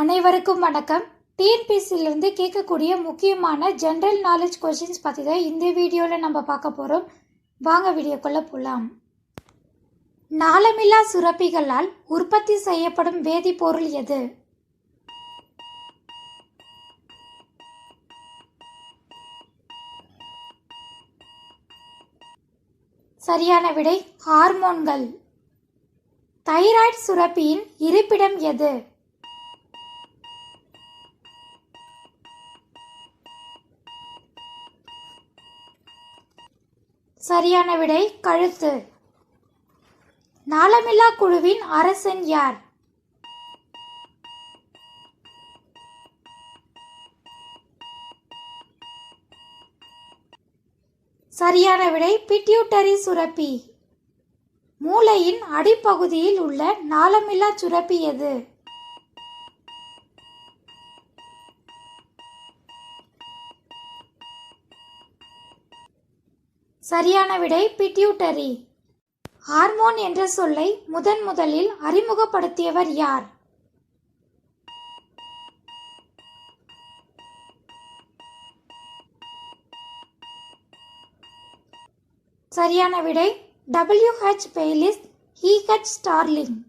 அனைவருக்கும் வணக்கம். டிஎன்பிஎஸ்சிலிருந்து கேட்கக்கூடிய முக்கியமான ஜென்ரல் நாலேஜ் கொஷின்ஸ் பற்றி தான் இந்த வீடியோவில் நம்ம பார்க்க போகிறோம். வாங்க வீடியோக்குள்ளே போகலாம். நாளமில்லா சுரப்பிகளால் உற்பத்தி செய்யப்படும் வேதிப்பொருள் எது? சரியான விடை ஹார்மோன்கள். தைராய்டு சுரப்பியின் இருப்பிடம் எது? சரியான விடை கழுத்து. நாளமில்லா குழுவின் அரசன் யார்? சரியான விடை பிட்யூட்டரி சுரப்பி. மூளையின் அடிப்பகுதியில் உள்ள நாளமில்லா சுரப்பி எது? சரியான விடை பிட்யூட்டரி. ஹார்மோன் என்ற சொல்லை முதலில் அறிமுகப்படுத்தியவர் யார்? சரியான விடை WH பெய்லிஸ், EH ஸ்டார்லிங்.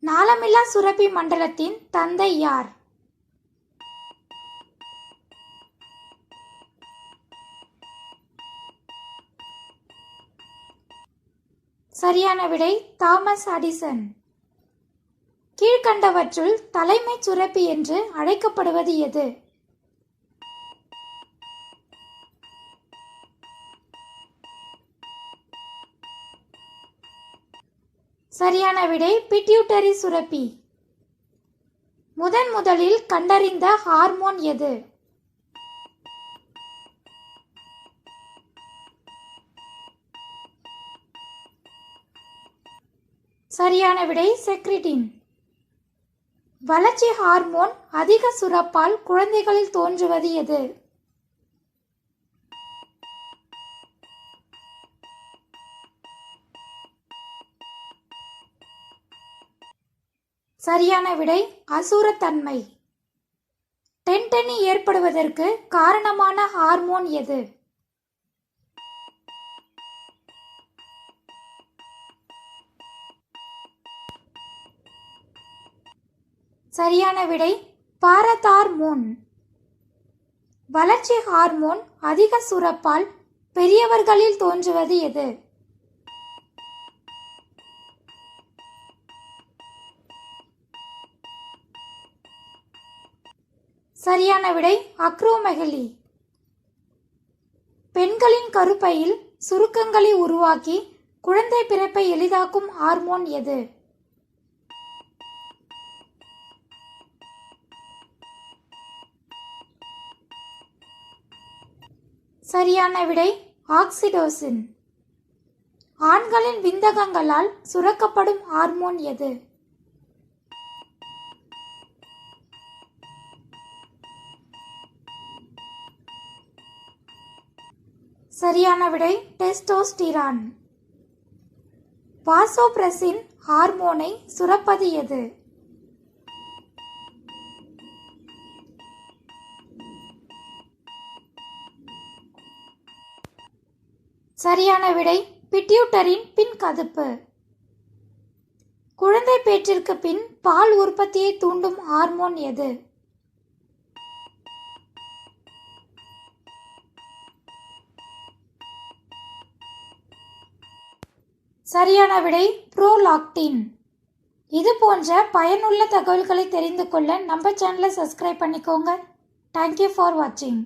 நாளமில்லா சுரப்பி மண்டலத்தின் தந்தை யார்? சரியான விடை தாமஸ் அடிசன். கீழ்கண்டவற்றுள் தலைமைச் சுரப்பி என்று அழைக்கப்படுவது எது? சரியான விடை பிட்யூட்டரி சுரப்பி. முதலில் கண்டறிந்த ஹார்மோன் எது? சரியான விடை செக்ரிட்டின். வளர்ச்சி ஹார்மோன் அதிக சுரப்பால் குழந்தைகளில் தோன்றுவது எது? சரியான விடை அசுரத்தன்மை. டென்டனி ஏற்படுவதற்கு காரணமான ஹார்மோன் எது? சரியான விடை பாரதார்மோன். வளர்ச்சி ஹார்மோன் அதிக சுரப்பால் பெரியவர்களில் தோன்றுவது எது? சரியான விடை அக்ரோமெகலி. பெண்களின் கருப்பையில் சுருக்கங்களை உருவாக்கி குழந்தை பிறப்பை எளிதாக்கும் ஹார்மோன் எது? சரியான விடை ஆக்சிடோசின். ஆண்களின் விந்தகங்களால் சுரக்கப்படும் ஹார்மோன் எது? சரியான விடை டெஸ்டோஸ்டிரான். வாசோபிரசின் ஹார்மோனை சுரப்பது எது? சரியான விடை பிட்யூட்டரின் பின்கதுப்பு. குழந்தை பேற்றிற்கு பின் பால் உற்பத்தியை தூண்டும் ஹார்மோன் எது? சரியான விடை புரோலாக்டின். இது போன்ற பயனுள்ள தகவல்களை தெரிந்து கொள்ள நம்ம சேனலை சப்ஸ்கிரைப் பண்ணிக்கோங்க. தேங்க்யூ ஃபார் வாட்சிங்.